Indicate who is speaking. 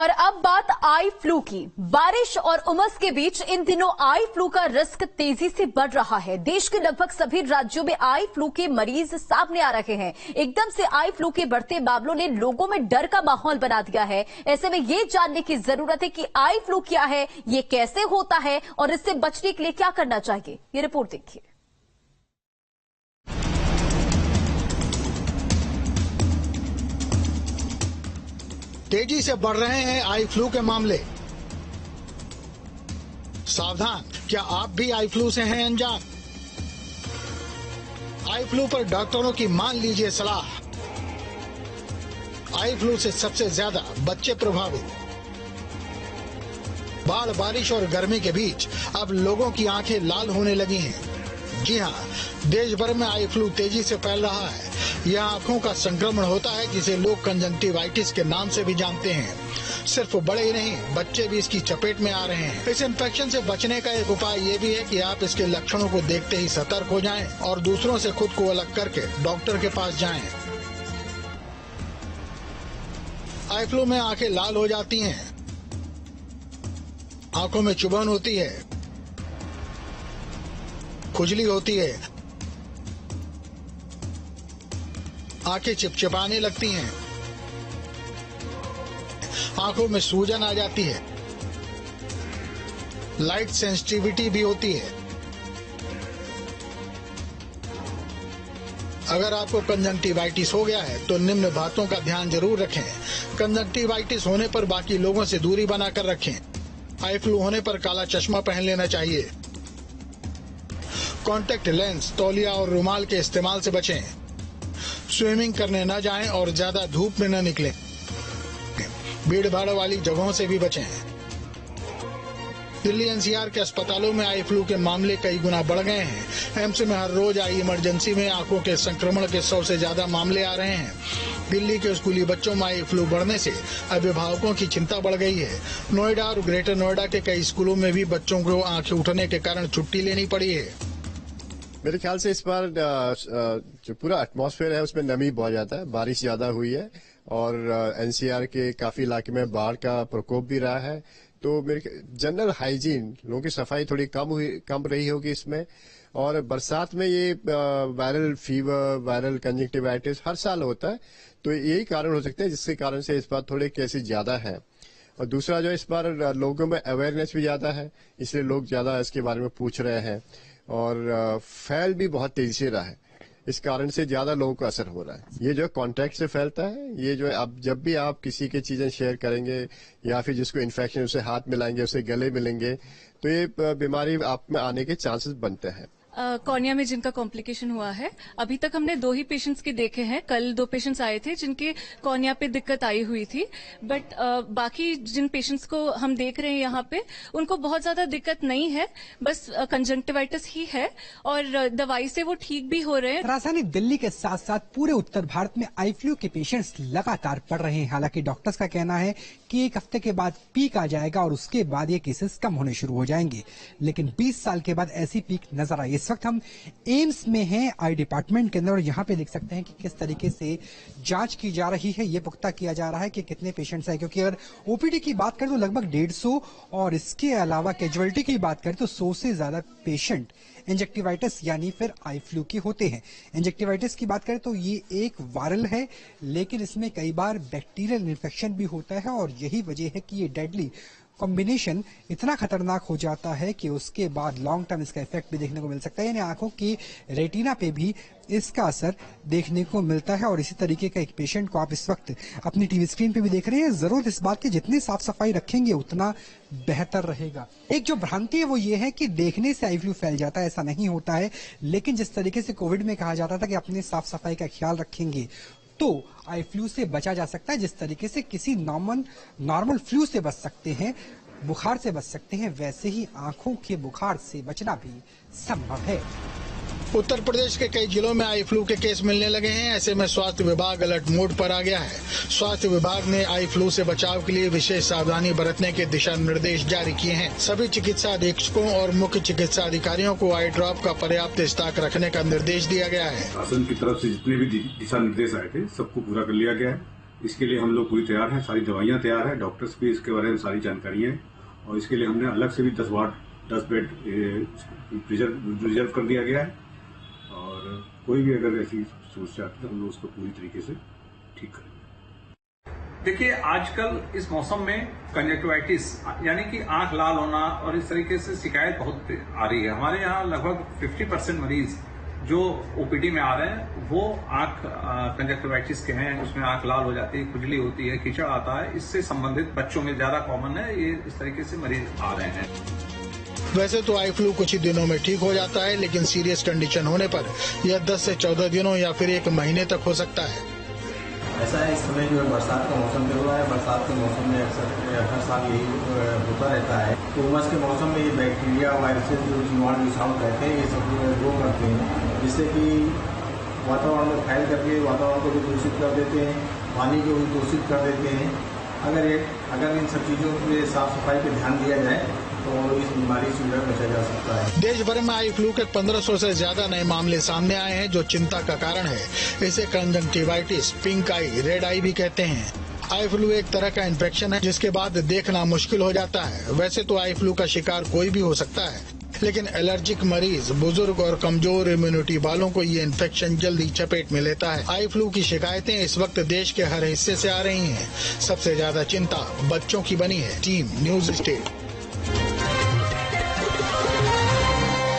Speaker 1: और अब बात आई फ्लू की। बारिश और उमस के बीच इन दिनों आई फ्लू का रिस्क तेजी से बढ़ रहा है। देश के लगभग सभी राज्यों में आई फ्लू के मरीज सामने आ रहे हैं। एकदम से आई फ्लू के बढ़ते मामलों ने लोगों में डर का माहौल बना दिया है। ऐसे में ये जानने की जरूरत है कि आई फ्लू क्या है, ये कैसे होता है और इससे बचने के लिए क्या करना चाहिए। ये रिपोर्ट देखिए।
Speaker 2: तेजी से बढ़ रहे हैं आई फ्लू के मामले। सावधान, क्या आप भी आई फ्लू से हैं अनजान? आई फ्लू पर डॉक्टरों की मान लीजिए सलाह। आई फ्लू से सबसे ज्यादा बच्चे प्रभावित। बाढ़, बारिश और गर्मी के बीच अब लोगों की आंखें लाल होने लगी हैं। जी हां, देश भर में आई फ्लू तेजी से फैल रहा है। यह आंखों का संक्रमण होता है जिसे लोग कंजंक्टिवाइटिस के नाम से भी जानते हैं। सिर्फ बड़े ही नहीं, बच्चे भी इसकी चपेट में आ रहे हैं। इस इन्फेक्शन से बचने का एक उपाय ये भी है कि आप इसके लक्षणों को देखते ही सतर्क हो जाएं और दूसरों से खुद को अलग करके डॉक्टर के पास जाएं। आई फ्लू में आंखें लाल हो जाती हैं, आंखों में चुभन होती है, खुजली होती है, आंखें चिपचिपाने लगती हैं, आंखों में सूजन आ जाती है, लाइट सेंसिटिविटी भी होती है। अगर आपको कंजंक्टिवाइटिस हो गया है तो निम्न बातों का ध्यान जरूर रखें। कंजंक्टिवाइटिस होने पर बाकी लोगों से दूरी बनाकर रखें। आई फ्लू होने पर काला चश्मा पहन लेना चाहिए। कॉन्टेक्ट लेंस, तौलिया और रुमाल के इस्तेमाल से बचें। स्विमिंग करने न जाएं और ज्यादा धूप में न निकलें। भीड़ भाड़ वाली जगहों से भी बचें। दिल्ली एनसीआर के अस्पतालों में आई फ्लू के मामले कई गुना बढ़ गए हैं। एम्स में हर रोज आई इमरजेंसी में आंखों के संक्रमण के 100 से ज्यादा मामले आ रहे हैं। दिल्ली के स्कूली बच्चों में आई फ्लू बढ़ने से अभिभावकों की चिंता बढ़ गई है। नोएडा और ग्रेटर नोएडा के कई स्कूलों में भी बच्चों को आंखें उठने के कारण छुट्टी लेनी पड़ी है।
Speaker 3: मेरे ख्याल से इस बार जो पूरा एटमॉस्फेयर है उसमें नमी बहुत ज्यादा है, बारिश ज्यादा हुई है और एनसीआर के काफी इलाके में बाढ़ का प्रकोप भी रहा है। तो मेरे जनरल हाइजीन, लोगों की सफाई थोड़ी कम रही होगी इसमें। और बरसात में ये वायरल फीवर, वायरल कंजंक्टिवाइटिस हर साल होता है, तो यही कारण हो सकते हैं जिसके कारण से इस बार थोड़े केसेस ज्यादा है। और दूसरा जो इस बार लोगों में अवेयरनेस भी ज्यादा है, इसलिए लोग ज्यादा इसके बारे में पूछ रहे हैं और फैल भी बहुत तेजी से रहा है। इस कारण से ज्यादा लोगों को असर हो रहा है। ये जो कॉन्टैक्ट से फैलता है, ये जो अब जब भी आप किसी की चीजें शेयर करेंगे या फिर जिसको इन्फेक्शन उसे हाथ मिलाएंगे, उसे गले मिलेंगे, तो ये बीमारी आप में आने के चांसेस बनते हैं।
Speaker 4: कॉर्निया में जिनका कॉम्प्लिकेशन हुआ है, अभी तक हमने 2 ही पेशेंट्स के देखे हैं। कल 2 पेशेंट्स आए थे जिनके कॉर्निया पे दिक्कत आई हुई थी, बट बाकी जिन पेशेंट्स को हम देख रहे हैं यहाँ पे, उनको बहुत ज्यादा दिक्कत नहीं है, बस कंजंक्टिवाइटिस ही है और दवाई से वो ठीक भी हो रहे हैं।
Speaker 5: राजधानी दिल्ली के साथ साथ पूरे उत्तर भारत में आई फ्लू के पेशेंट्स लगातार बढ़ रहे हैं। हालांकि डॉक्टर्स का कहना है कि 1 हफ्ते के बाद पीक आ जाएगा और उसके बाद ये केसेस कम होने शुरू हो जाएंगे, लेकिन 20 साल के बाद ऐसी पीक नजर आई। इस वक्त हम एम्स में हैं, आई डिपार्टमेंट के अंदर, और यहाँ पे देख सकते हैं कि किस तरीके से जांच की जा रही है। ये पुख्ता किया जा रहा है कि कितने पेशेंट्स हैं, क्योंकि अगर ओपीडी की बात करें तो लगभग 150 और इसके अलावा कैजुअलिटी की बात करें तो 100 से ज्यादा पेशेंट इंजेक्टिवाइटिस यानी फिर आई फ्लू के होते हैं। इंजेक्टिवाइटिस की बात करें तो ये एक वायरल है, लेकिन इसमें कई बार बैक्टीरियल इन्फेक्शन भी होता है और यही वजह है कि ये डेडली कॉम्बिनेशन इतना खतरनाक हो जाता है कि उसके बाद लॉन्ग टर्म इसका इफेक्ट भी देखने को मिल सकता है, यानी आंखों की रेटिना पे भी इसका असर देखने को मिलता है। और इसी तरीके का एक पेशेंट को आप इस वक्त अपनी टीवी स्क्रीन पे भी देख रहे हैं। जरूर इस बात की जितनी साफ सफाई रखेंगे उतना बेहतर रहेगा। एक जो भ्रांति है वो ये है कि देखने से आई फ्लू फैल जाता है, ऐसा नहीं होता है। लेकिन जिस तरीके से कोविड में कहा जाता था कि अपने साफ सफाई का ख्याल रखेंगे तो आई फ्लू से बचा जा सकता है, जिस तरीके से किसी नॉर्मल फ्लू से बच सकते हैं, बुखार से बच सकते हैं, वैसे ही आंखों के बुखार से बचना भी संभव है।
Speaker 2: उत्तर प्रदेश के कई जिलों में आई फ्लू के केस मिलने लगे हैं। ऐसे में स्वास्थ्य विभाग अलर्ट मोड पर आ गया है। स्वास्थ्य विभाग ने आई फ्लू से बचाव के लिए विशेष सावधानी बरतने के दिशा निर्देश जारी किए हैं। सभी चिकित्सा अधीक्षकों और मुख्य चिकित्सा अधिकारियों को आई ड्रॉप का पर्याप्त स्टॉक रखने का निर्देश दिया गया है।
Speaker 6: शासन की तरफ से जितने भी दिशा निर्देश आए थे सबको पूरा कर लिया गया है इसके लिए हम लोग पूरी तैयार हैं, सारी दवाइयां तैयार हैं, डॉक्टर्स भी इसके बारे में सारी जानकारी है और इसके लिए हमने अलग से भी 10 बेड रिजर्व कर दिया गया है और कोई भी अगर ऐसी समस्या आती है तो हम लोग उसको पूरी तरीके से ठीक करेंगे।
Speaker 7: देखिए, आजकल इस मौसम में कंजक्टिवाइटिस यानी कि आंख लाल होना और इस तरीके से शिकायत बहुत आ रही है। हमारे यहाँ लगभग 50% मरीज जो ओपीडी में आ रहे हैं वो आंख कंजक्टिवाइटिस के हैं, उसमें आंख लाल हो जाती है, खुजली होती है, कीचड़ आता है। इससे संबंधित बच्चों में ज्यादा कॉमन है, ये इस तरीके से मरीज आ रहे हैं।
Speaker 2: वैसे तो आई फ्लू कुछ ही दिनों में ठीक हो जाता है, लेकिन सीरियस कंडीशन होने पर यह 10 से 14 दिनों या फिर 1 महीने तक हो सकता है।
Speaker 8: ऐसा है, इस समय जो है बरसात का मौसम चल रहा है। बरसात के मौसम में अक्सर हर साल यही होता रहता है। तो उमस के मौसम में ये बैक्टीरिया, वायरसेस, जो जीवाणु विषाणु कहते हैं, ये सब ग्रो करते हैं, जिससे कि वातावरण में फैल करके वातावरण को भी दूषित कर देते हैं, पानी को भी दूषित कर देते हैं। अगर इन सब चीज़ों के साफ सफाई पे ध्यान दिया जाए तो इस बीमारी से बचा जा सकता है।
Speaker 2: देश भर में आई फ्लू के 1500 से ज्यादा नए मामले सामने आए हैं, जो चिंता का कारण है। इसे कंजंक्टिवाइटिस, पिंक आई, रेड आई भी कहते हैं। आई फ्लू एक तरह का इन्फेक्शन है जिसके बाद देखना मुश्किल हो जाता है। वैसे तो आई फ्लू का शिकार कोई भी हो सकता है, लेकिन एलर्जिक मरीज, बुजुर्ग और कमजोर इम्यूनिटी वालों को ये इन्फेक्शन जल्दी चपेट में लेता है। आई फ्लू की शिकायतें इस वक्त देश के हर हिस्से से आ रही हैं। सबसे ज्यादा चिंता बच्चों की बनी है। Team news state.